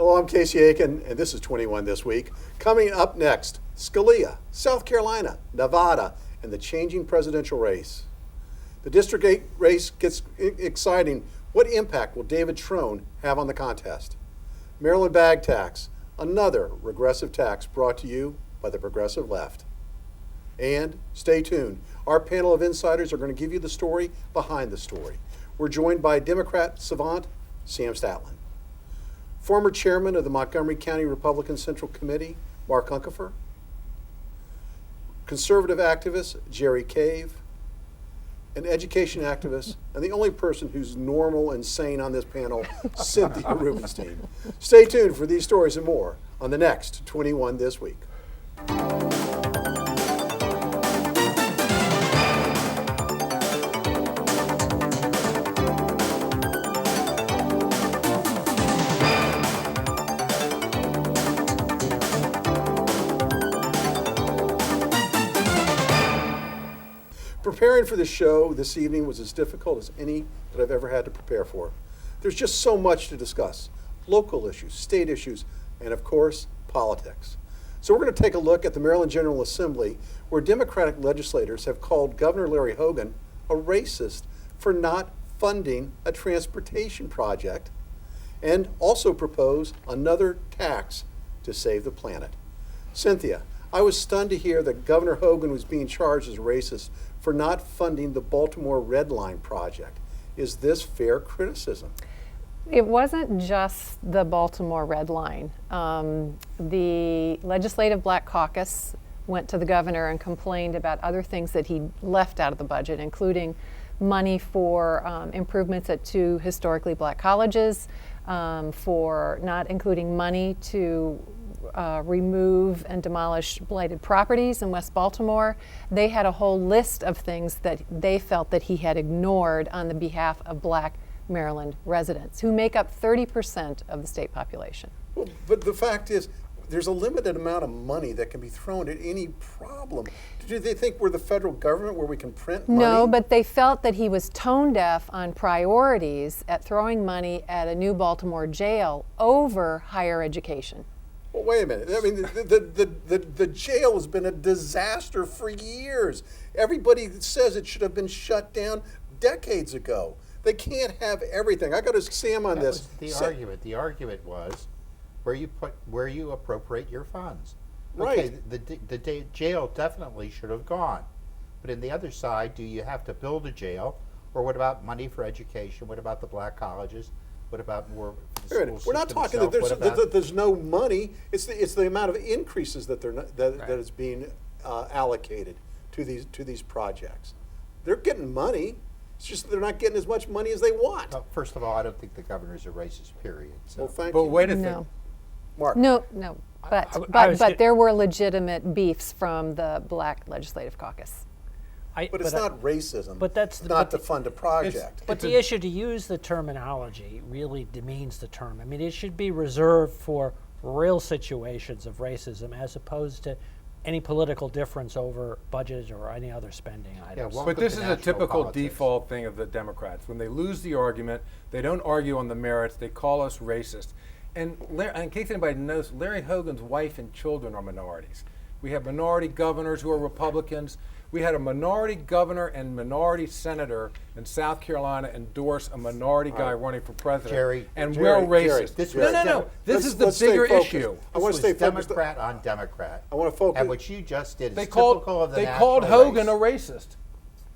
Hello, I'm Casey Aiken, and this is 21 This Week. Coming up next, Scalia, South Carolina, Nevada, and the changing presidential race. The District 8 race gets exciting. What impact will David Trone have on the contest? Maryland bag tax, another regressive tax brought to you by the progressive left. And stay tuned. Our panel of insiders are going to give you the story behind the story. We're joined by Democrat savant Sam Statland, former chairman of the Montgomery County Republican Central Committee, Mark Uncapher, conservative activist Jerry Cave, an education activist, and the only person who's normal and sane on this panel, Cynthia Rubenstein. Stay tuned for these stories and more on the next 21 This Week. Preparing for the show this evening was as difficult as any that I've ever had to prepare for. There's just so much to discuss. Local issues, state issues, and of course, politics. So we're going to take a look at the Maryland General Assembly, where Democratic legislators have called Governor Larry Hogan a racist for not funding a transportation project, and also propose another tax to save the planet. Cynthia, I was stunned to hear that Governor Hogan was being charged as a racist for not funding the Baltimore Red Line project. Is this fair criticism? It wasn't just the Baltimore Red Line. The Legislative Black Caucus went to the governor and complained about other things that he left out of the budget, including money for improvements at 2 historically black colleges, for not including money to remove and demolish blighted properties in West Baltimore. They had a whole list of things that they felt that he had ignored on the behalf of black Maryland residents, who make up 30% of the state population. Well, but the fact is, there's a limited amount of money that can be thrown at any problem. Do they think we're the federal government where we can print money? No, but they felt that he was tone deaf on priorities at throwing money at a new Baltimore jail over higher education. Well, wait a minute. I mean, the jail has been a disaster for years. Everybody says it should have been shut down decades ago. They can't have everything. I got to Sam on this. Was the argument. The argument was where you appropriate your funds. Right. Okay, the jail definitely should have gone, but in the other side, do you have to build a jail, or what about money for education? What about the black colleges? What about more? We're not talking that there's no money. It's the amount of increases that that is being allocated to these projects. They're getting money. It's just they're not getting as much money as they want. Well, first of all, I don't think the governor's a racist. Period. So. Well, thank you. But wait a No. second. Mark. No. But there were legitimate beefs from the Black Legislative Caucus. But it's not racism. But that's not to fund a project. But the issue to use the terminology really demeans the term. I mean, it should be reserved for real situations of racism as opposed to any political difference over budget or any other spending items. Yeah, But this is a typical politics. default thing of the Democrats. When they lose the argument, they don't argue on the merits, they call us racist. And in case anybody knows, Larry Hogan's wife and children are minorities. We have minority governors who are Republicans. We had a minority governor and minority senator in South Carolina endorse a minority guy running for president. Jerry, and Jerry, we're Jerry, racist. Jerry. No. This is the Let's stay bigger focused. issue. I want to stay focused. Democrat on Democrat. I want to focus. And what you just did is They typical called of the national called Hogan a race. racist.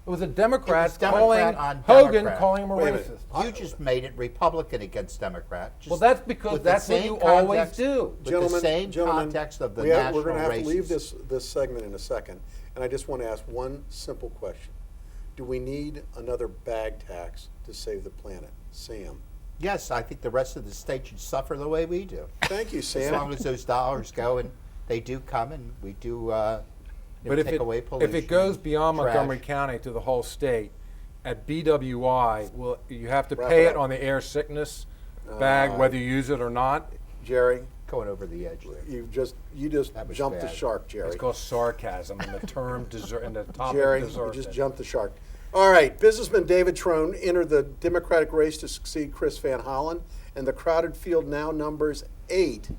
It was a Democrat, It was Democrat on Hogan Democrat. calling him a Wait a minute. racist. You just made it Republican against Democrat. Well, that's because with the that's what same you always context- do. With the same context of the we're national going to have races. to leave this segment in a second, and I just want to ask one simple question. Do we need another bag tax to save the planet? Sam. Yes, I think the rest of the state should suffer the way we do. Thank you, Sam. As long as those dollars go, and they do come, and we do But take away pollution. if it goes beyond trash. Montgomery County to the whole state, at BWI, well, you have to Wrap pay it it up. on the air sickness bag, whether you use it or not. Jerry, Going over the edge there. you just That was jumped the bad. shark, Jerry. It's called sarcasm, and the term and the topic Jerry, you deserves just it. jumped the shark. All right, businessman David Trone entered the Democratic race to succeed Chris Van Hollen, and the crowded field now numbers 8.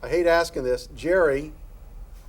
I hate asking this. Jerry,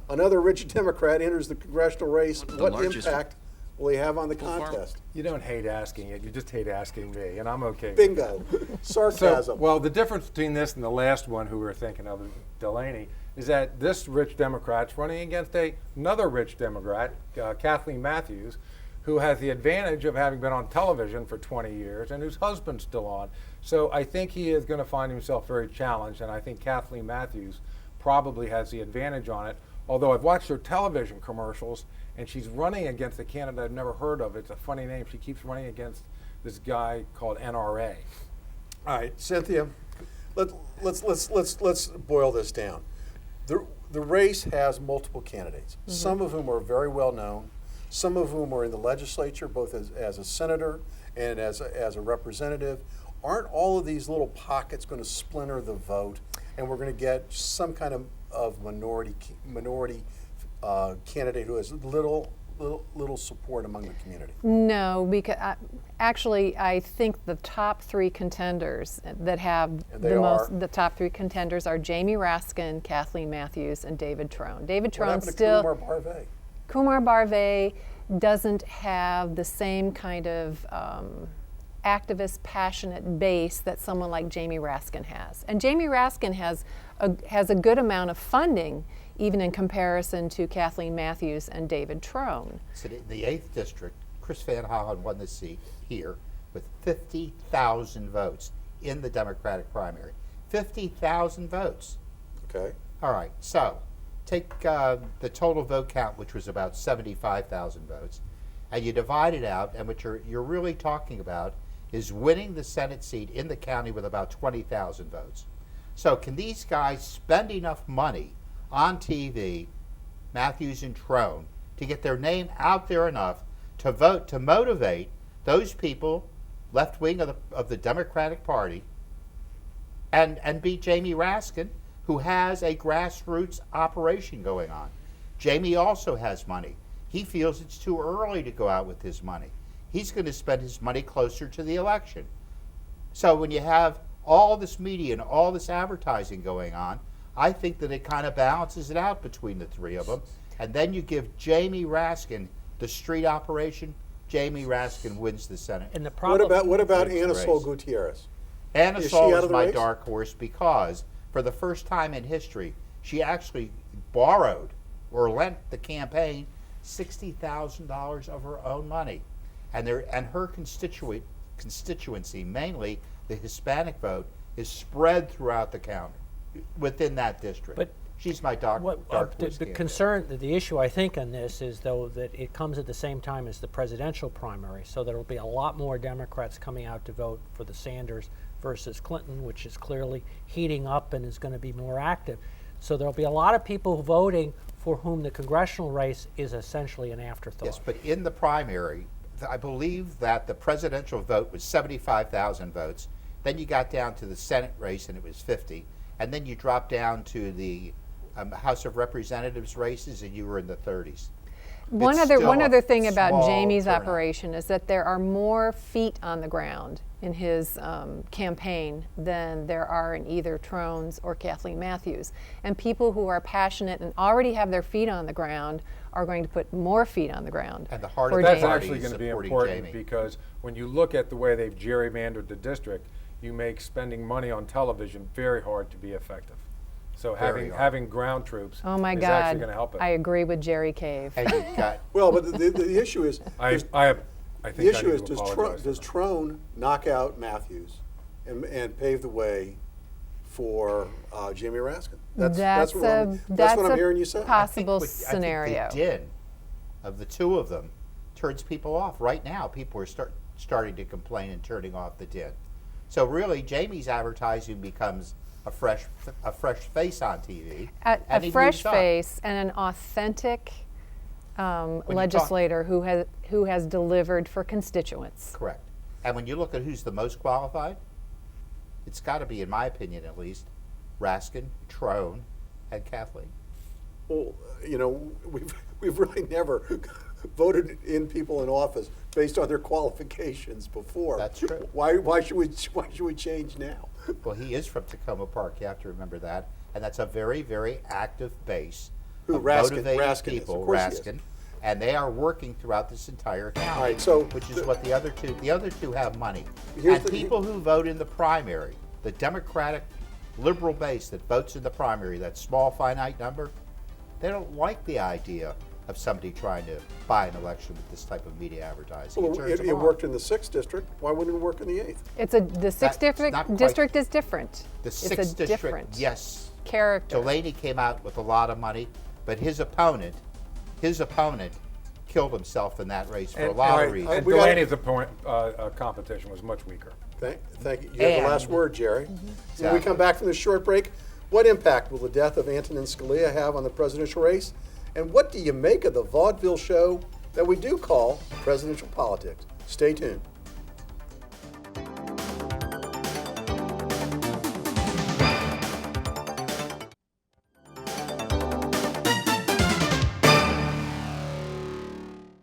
another rich Democrat, enters the congressional race. What impact will he have on the contest? You don't hate asking it, you just hate asking me, and I'm okay. Bingo. Sarcasm. So, well, the difference between this and the last one who we were thinking of, Delaney, is that this rich Democrat's running against another rich Democrat, Kathleen Matthews, who has the advantage of having been on television for 20 years and whose husband's still on. So I think he is going to find himself very challenged, and I think Kathleen Matthews probably has the advantage on it. Although I've watched her television commercials, and she's running against a candidate I've never heard of. It's a funny name. She keeps running against this guy called NRA. All right, Cynthia, let's boil this down. The race has multiple candidates, some of whom are very well known, some of whom are in the legislature, both as a senator and as a representative. Aren't all of these little pockets going to splinter the vote, and we're going to get some kind of minority candidate who has little support among the community? No, because actually, I think the top 3 contenders that have the top 3 contenders are Jamie Raskin, Kathleen Matthews, and David Trone. David Trone still. Kumar Barvey? Kumar Barvey doesn't have the same kind of activist, passionate base that someone like Jamie Raskin has. And Jamie Raskin has a good amount of funding, even in comparison to Kathleen Matthews and David Trone. So the 8th District, Chris Van Hollen won the seat here with 50,000 votes in the Democratic primary. 50,000 votes. Okay. All right, so take the total vote count, which was about 75,000 votes, and you divide it out, and what you're really talking about is winning the Senate seat in the county with about 20,000 votes. So can these guys spend enough money on TV, Matthews and Trone, to get their name out there enough to vote, to motivate those people, left wing of the Democratic Party, and beat Jamie Raskin, who has a grassroots operation going on? Jamie also has money. He feels it's too early to go out with his money. He's going to spend his money closer to the election. So when you have all this media and all this advertising going on, I think that it kind of balances it out between the 3 of them. And then you give Jamie Raskin the street operation. Jamie Raskin wins the Senate. And the problem. What about Wins the Anna Sol race. Gutierrez? Anna Is she Sol out is of the my race? dark horse because for the first time in history, she actually borrowed or lent the campaign $60,000 of her own money. And her constituency, mainly the Hispanic vote, is spread throughout the county within that district. But she's my dark horse the candidate. concern, the issue I think on this is though that it comes at the same time as the presidential primary, so there will be a lot more Democrats coming out to vote for the Sanders versus Clinton, which is clearly heating up and is going to be more active. So there will be a lot of people voting for whom the congressional race is essentially an afterthought. Yes, but in the primary, I believe that the presidential vote was 75,000 votes. Then you got down to the Senate race and it was 50. And then you dropped down to the House of Representatives races and you were in the 30s. One It's other still thing a about small Jamie's turnout. operation is that there are more feet on the ground in his campaign than there are in either Trone's or Kathleen Matthews. And people who are passionate and already have their feet on the ground are going to put more feet on the ground. And the heart for of the That's Jamie. party actually is going to be supporting important Jamie. because when you look at the way they've gerrymandered the district, you make spending money on television very hard to be effective. So Very hard. having ground troops Oh my is God, actually going to help it. I agree with Jerry Cave. And you've got Well, but the issue is, I think the issue I is, need to does apologize. Trone knock out Matthews and pave the way for Jamie Raskin? That's what I'm hearing you say. Possible I think scenario. the din of the 2 of them turns people off. Right now, people are starting to complain and turning off the din. So really, Jamie's advertising becomes a fresh face on TV. and A he fresh moves up. face and an authentic legislator who has delivered for constituents. Correct. And when you look at who's the most qualified, it's got to be, in my opinion at least, Raskin, Trone, and Kathleen. Well, we've really never voted in people in office based on their qualifications before. That's true. Why should we change now? Well, he is from Tacoma Park. You have to remember that, and that's a very, very active base Who, of Raskin- motivated Raskin is, people. of course he is. Raskin, and they are working throughout this entire county. All right, so which is what the other two have money. Here's And the- people who vote in the primary, the Democratic liberal base that votes in the primary, that small finite number, they don't like the idea of somebody trying to buy an election with this type of media advertising. Well, turns them it off. worked in the 6th district. Why wouldn't it work in the 8th? The sixth That's not district quite- district is different. The it's 6th a district, different yes. character. Delaney came out with a lot of money, but his opponent killed himself in that race for a lot right, of reasons. And we gotta- Delaney's competition was much weaker. Thank you. You have the last And- word, Jerry. When we Exactly. come back from this short break, what impact will the death of Antonin Scalia have on the presidential race? And what do you make of the vaudeville show that we do call presidential politics? Stay tuned.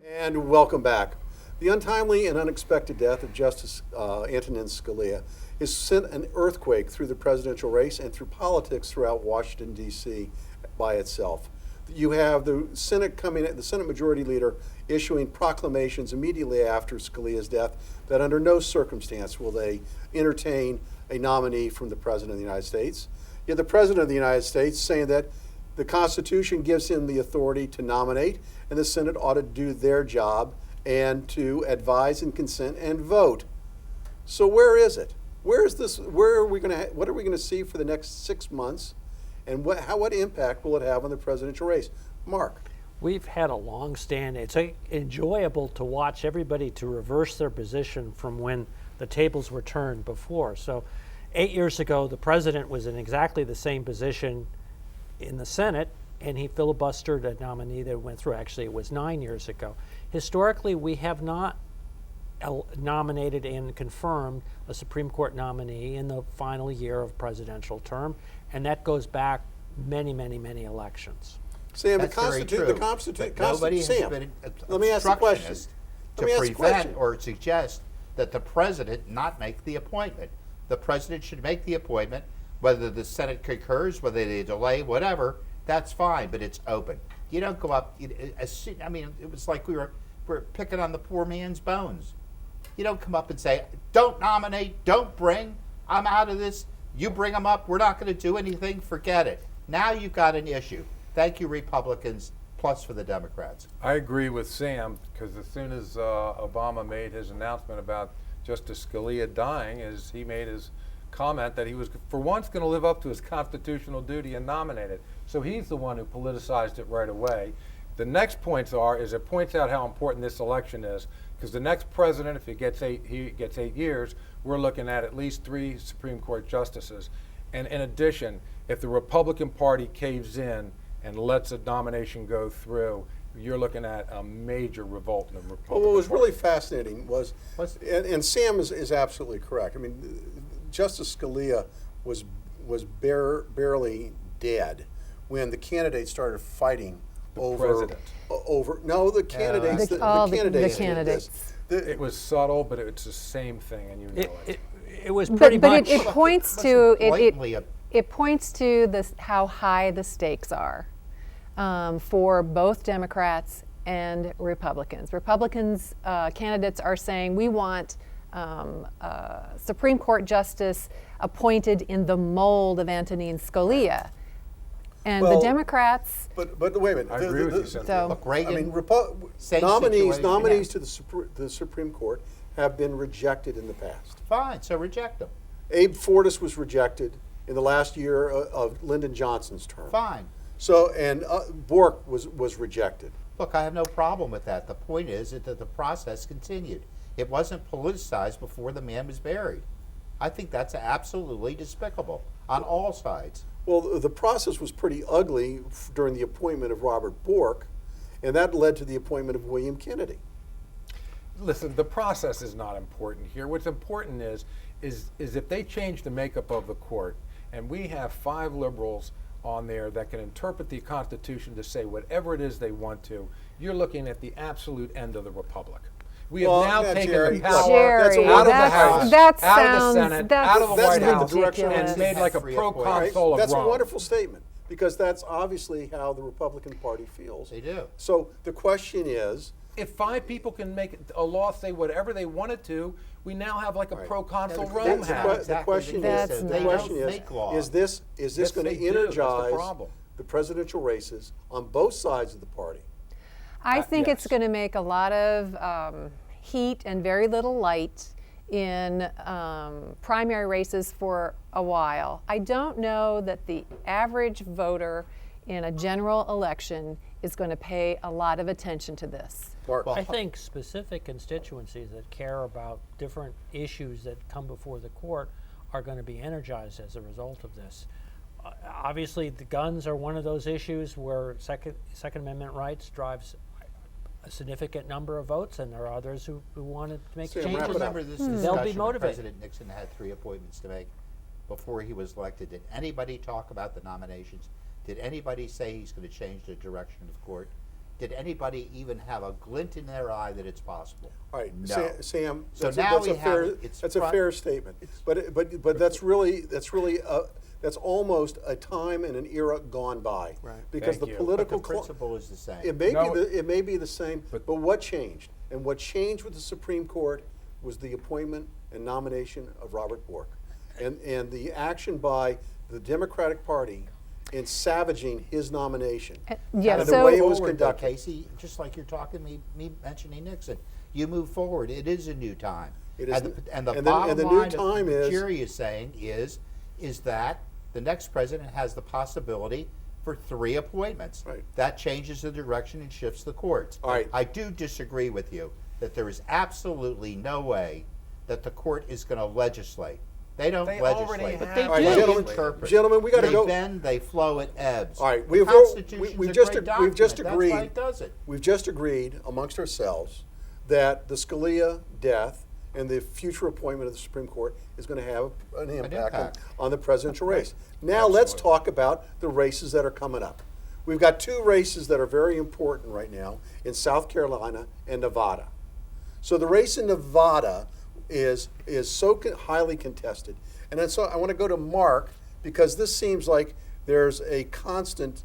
And welcome back. The untimely and unexpected death of Justice Antonin Scalia has sent an earthquake through the presidential race and through politics throughout Washington, D.C. by itself. You have the Senate the Senate Majority Leader issuing proclamations immediately after Scalia's death that under no circumstance will they entertain a nominee from the President of the United States. You have the President of the United States saying that the Constitution gives him the authority to nominate, and the Senate ought to do their job and to advise and consent and vote. So where is it? Where is this? Where are we going to? What are we going to see for the next 6 months? And what impact will it have on the presidential race? Mark. We've had a long stand. It's enjoyable to watch everybody to reverse their position from when the tables were turned before. So 8 years ago, the president was in exactly the same position in the Senate, and he filibustered a nominee that went through. Actually, it was 9 years ago. Historically, we have not nominated and confirmed a Supreme Court nominee in the final year of presidential term, and that goes back many, many, many elections. Sam, That's very true. But nobody has Sam, been let me ask the question. obstructionist Let me to ask the prevent question. or suggest that the president not make the appointment. The president should make the appointment, whether the Senate concurs, whether they delay, whatever. That's fine, but it's open. You don't go up. It was like we're picking on the poor man's bones. You don't come up and say, "Don't nominate, don't bring. I'm out of this. You bring them up. We're not going to do anything. Forget it." Now you've got an issue. Thank you, Republicans, plus for the Democrats. I agree with Sam, because as soon as Obama made his announcement about Justice Scalia dying, he made his comment that he was, for once, going to live up to his constitutional duty and nominate it. So he's the one who politicized it right away. The next points is it points out how important this election is, because the next president, if he gets 8 years, we're looking at least 3 Supreme Court justices. And in addition, if the Republican Party caves in and lets a nomination go through, you're looking at a major revolt in the Republican Well, what was Party. really fascinating was, and Sam is absolutely correct. I mean, Justice Scalia was barely dead when the candidates started fighting over the candidates. The candidates. candidates. It was subtle, but it's the same thing, and you know it. It was pretty But much. it points to blatantly it points to how high the stakes are for both Democrats and Republicans. Republicans candidates are saying we want Supreme Court justice appointed in the mold of Antonin Scalia, and Well, the Democrats. But wait a minute. I agree with you, Cynthia. So Look, Reagan, I mean, same nominees situation, to the Supreme Court have been rejected in the past. fine, so reject them. Abe Fortas was rejected in the last year of Lyndon Johnson's term. Fine. So, and Bork was rejected. Look, I have no problem with that. The point is that the process continued. It wasn't politicized before the man was buried. I think that's absolutely despicable on all sides. Well, the process was pretty ugly during the appointment of Robert Bork, and that led to the appointment of William Kennedy. Listen, the process is not important here. What's important is if they change the makeup of the court, and we have 5 liberals on there that can interpret the Constitution to say whatever it is they want to, you're looking at the absolute end of the republic. We have Well, now yeah, taken Jerry, the power Jerry, that's a out of the that's- House, that out of the sounds- Senate, that's out of the That's White the House, direction ridiculous. and made like a Free pro-consul appointments. of That's Rome. a wonderful statement, because that's obviously how the Republican Party feels. They do. So the question is, If 5 people can make a law say whatever they wanted to, we now have like a Right. pro-consul Yeah, Rome that's the has. the question That's is, the nuts. question They don't make laws. is this Yes, going they to do. That's the energize problem. the presidential races on both sides of the party? I think it's yes. going to make a lot of heat and very little light in primary races for a while. I don't know that the average voter in a general election is going to pay a lot of attention to this. Mark? I think specific constituencies that care about different issues that come before the court are going to be energized as a result of this. Obviously, the guns are one of those issues where Second Amendment rights drives a significant number of votes, and there are others who wanted to make Sam, changes. wrap it up. Remember this They'll be discussion when motivated. President Nixon had 3 appointments to make before he was elected. Did anybody talk about the nominations? Did anybody say he's going to change the direction of the court? Did anybody even have a glint in their eye that it's possible? All right, No. Sam. So that's now that's we a fair, have it's that's a front- fair statement, but that's really that's almost a time and an era gone by. Right. Because Thank the you. But political the principle is the same. it may No, be it may be the same, but- but what changed? And what changed with the Supreme Court was the appointment and nomination of Robert Bork, and the action by the Democratic Party in savaging his nomination. Yeah, and the so- way it was Forward, though, conducted. Casey, just like you're talking me mentioning Nixon, you move forward. It is a new time. It is and n- the and then- bottom and the new line of time what is- Jerry is saying is that the next president has the possibility for 3 appointments. Right. That changes the direction and shifts the courts. All right. I do disagree with you that there is absolutely no way that the court is going to legislate. They don't They already legislate. have. they All right, do. gentlemen, Interpret. gentlemen, we got to They go. bend, they flow, it ebbs. All right, The we've Constitution's we've a just great we've just document. agreed. That's why it does it. We've just agreed amongst ourselves that the Scalia death and the future appointment of the Supreme Court is going to have an impact impact. on the presidential race. Now let's talk about the races that are coming up. We've got 2 races that are very important right now in South Carolina and Nevada. So the race in Nevada is so highly contested. And then so I want to go to Mark, because this seems like there's a constant,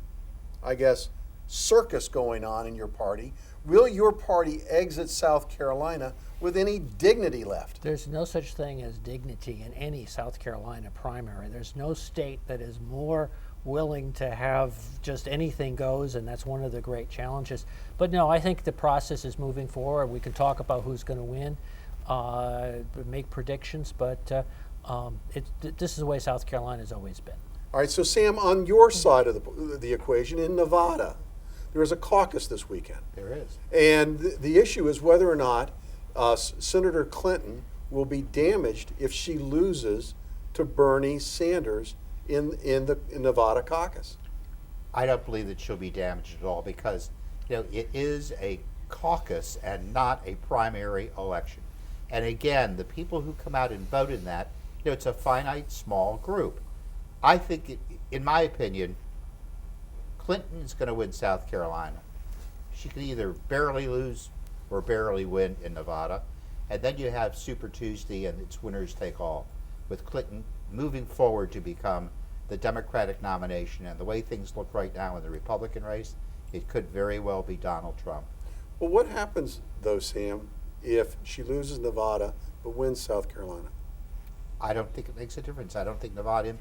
I guess, circus going on in your party. Will your party exit South Carolina with any dignity left? There's no such thing as dignity in any South Carolina primary. There's no state that is more willing to have just anything goes, and that's one of the great challenges. But no, I think the process is moving forward. We can talk about who's going to win, make predictions, but this is the way South Carolina has always been. All right, so Sam, on your side of the equation, in Nevada, there is a caucus this weekend. There is. And the issue is whether or not Senator Clinton will be damaged if she loses to Bernie Sanders in the Nevada caucus. I don't believe that she'll be damaged at all because, it is a caucus and not a primary election. And again, the people who come out and vote in that, it's a finite, small group. I think, in my opinion, Clinton is going to win South Carolina. She could either barely lose or barely win in Nevada. And then you have Super Tuesday and it's winners take all, with Clinton moving forward to become the Democratic nomination. And the way things look right now in the Republican race, it could very well be Donald Trump. Well, what happens, though, Sam, if she loses Nevada but wins South Carolina? I don't think it makes a difference. I don't think Nevada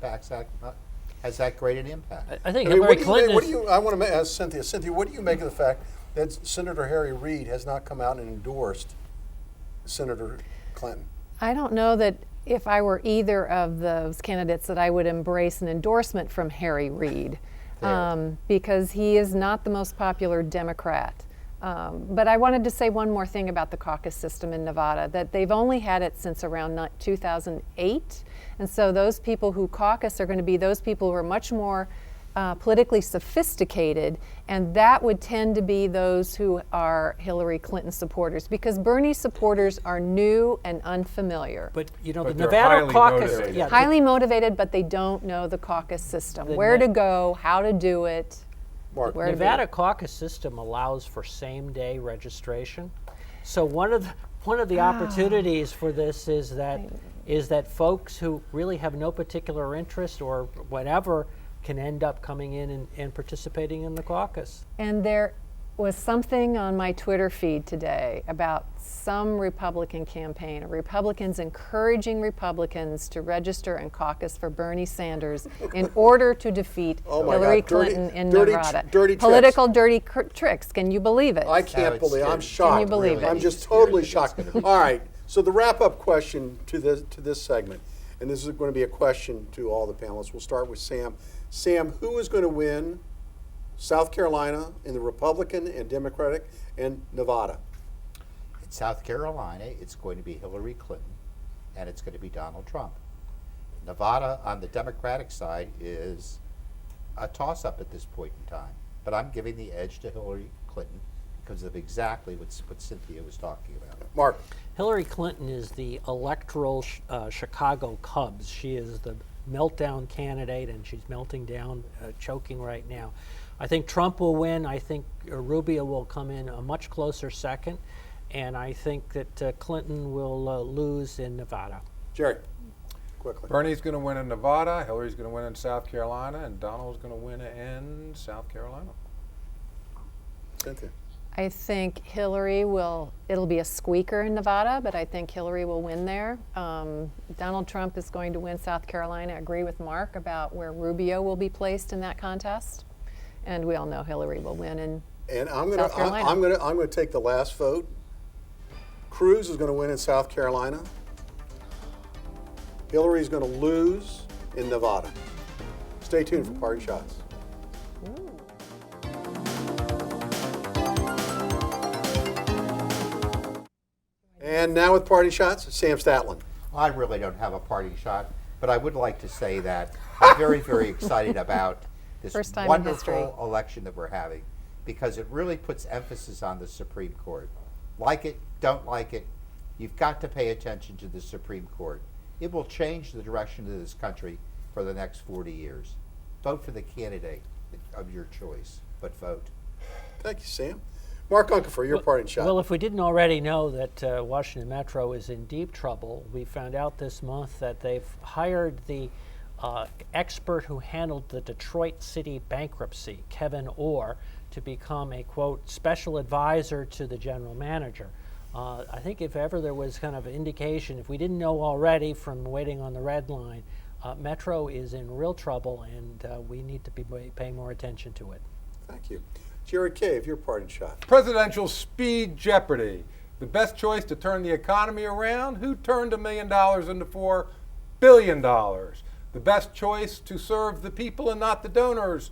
has that great an impact. I think I mean, Hillary what do you Clinton make- is, I want to ask Cynthia. Cynthia, what do you make of the fact that Senator Harry Reid has not come out and endorsed Senator Clinton? I don't know that if I were either of those candidates that I would embrace an endorsement from Harry Reid, because he is not the most popular Democrat. But I wanted to say one more thing about the caucus system in Nevada, that they've only had it since around 2008. And so those people who caucus are going to be those people who are much more politically sophisticated, and that would tend to be those who are Hillary Clinton supporters, because Bernie supporters are new and unfamiliar. but the But they're Nevada highly caucus, motivated. yeah, Highly motivated, but they don't know the caucus system, The where ne- to go, how to do it. Mark, Where to Nevada be. caucus system allows for same-day registration. So one of one of the opportunities for this is that folks who really have no particular interest or whatever can end up coming in and participating in the caucus. And there was something on my Twitter feed today about some Republican campaign, Republicans encouraging Republicans to register and caucus for Bernie Sanders in order to defeat Hillary Clinton in Nevada. Dirty Political tricks. Can you believe it? I can't believe. I'm shocked. Can you believe it? I'm just totally shocked. All right. So the wrap-up question to this segment, and this is going to be a question to all the panelists. We'll start with Sam. Sam, who is going to win South Carolina in the Republican and Democratic and Nevada? In South Carolina, it's going to be Hillary Clinton, and it's going to be Donald Trump. Nevada on the Democratic side is a toss-up at this point in time, but I'm giving the edge to Hillary Clinton because of exactly what Cynthia was talking about. Mark. Hillary Clinton is the electoral Chicago Cubs. She is the meltdown candidate, and she's melting down, choking right now. I think Trump will win. I think Rubio will come in a much closer second, and I think that Clinton will lose in Nevada. Jerry, quickly. Bernie's going to win in Nevada, Hillary's going to win in South Carolina, and Donald's going to win in South Carolina. Cynthia. I think Hillary it'll be a squeaker in Nevada, but I think Hillary will win there. Donald Trump is going to win South Carolina. I agree with Mark about where Rubio will be placed in that contest. And we all know Hillary will win in South Carolina. I'm going to take the last vote. Cruz is going to win in South Carolina. Hillary is going to lose in Nevada. Stay tuned for Party Shots. And now with Party Shots, Sam Statland. I really don't have a party shot, but I would like to say that I'm very, very excited about this First time in wonderful election that we're having, because it really puts emphasis on the Supreme Court. Like it, don't like it, you've got to pay attention to the Supreme Court. It will change the direction of this country for the next 40 years. Vote for the candidate of your choice, but vote. Thank you, Sam. Mark Uncapher, your parting shot. Well, if we didn't already know that Washington Metro is in deep trouble, we found out this month that they've hired the expert who handled the Detroit City bankruptcy, Kevin Orr, to become a, quote, special advisor to the general manager. I think if ever there was kind of an indication, if we didn't know already from waiting on the red line, Metro is in real trouble, and we need to be paying more attention to it. Thank you. Jerry Cave, your parting shot. Presidential speed jeopardy. The best choice to turn the economy around? Who turned $1 million into $4 billion? The best choice to serve the people and not the donors?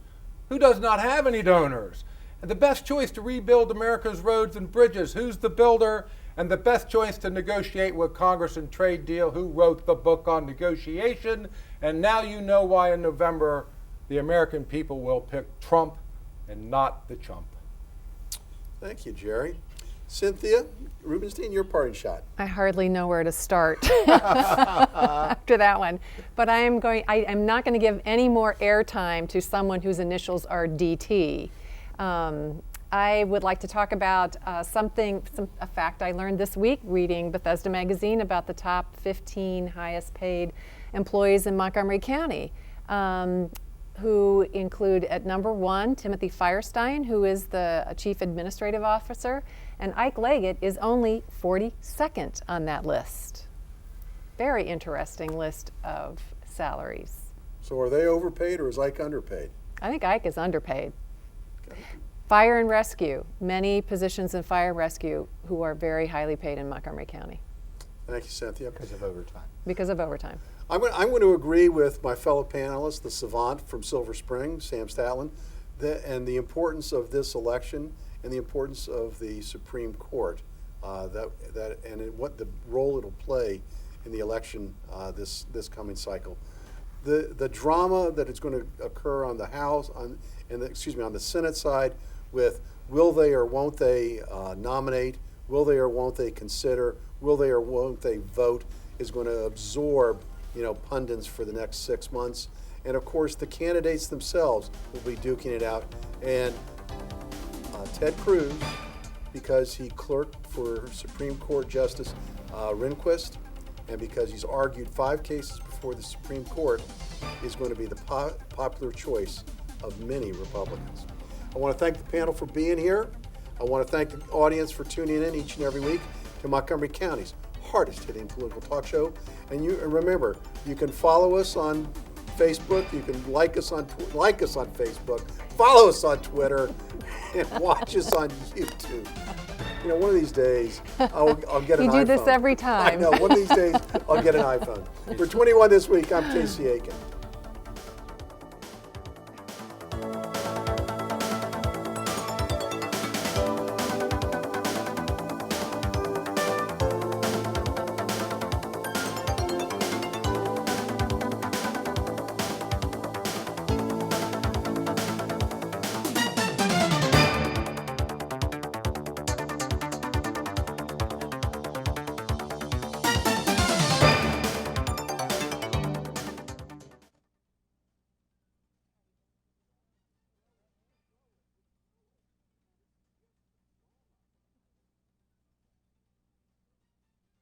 Who does not have any donors? And the best choice to rebuild America's roads and bridges? Who's the builder? And the best choice to negotiate with Congress and trade deal? Who wrote the book on negotiation? And now you know why in November the American people will pick Trump and not the chump. Thank you, Jerry. Cynthia Rubenstein, your parting shot. I hardly know where to start after that one, but I am not going to give any more airtime to someone whose initials are DT. I would like to talk about a fact I learned this week reading Bethesda magazine about the top 15 highest paid employees in Montgomery County, who include at number 1, Timothy Firestein, who is the Chief Administrative Officer, and Ike Leggett is only 42nd on that list. Very interesting list of salaries. So are they overpaid or is Ike underpaid? I think Ike is underpaid. Fire and rescue, many positions in fire and rescue who are very highly paid in Montgomery County. Thank you, Cynthia. Because of overtime. Because of overtime. I'm going to agree with my fellow panelist, the savant from Silver Spring, Sam Statland, and the importance of this election and the importance of the Supreme Court, and what the role it'll play in the election this coming cycle. The drama that is going to occur on the House, on the Senate side, with will they or won't they nominate, will they or won't they consider, will they or won't they vote, is going to absorb pundits for the next 6 months. And of course, the candidates themselves will be duking it out. And Ted Cruz because he clerked for Supreme Court Justice Rehnquist, and because he's argued 5 cases before the Supreme Court, is going to be the popular choice of many Republicans. I want to thank the panel for being here. I want to thank the audience for tuning in each and every week to Montgomery County's hardest hitting political talk show. And remember, you can follow us on Facebook, you can like us on Facebook, follow us on Twitter, and watch us on YouTube. You know, one of these days, I'll get an iPhone. You do this every time. I know, one of these days, I'll get an iPhone. For 21 this week, I'm Casey Aiken.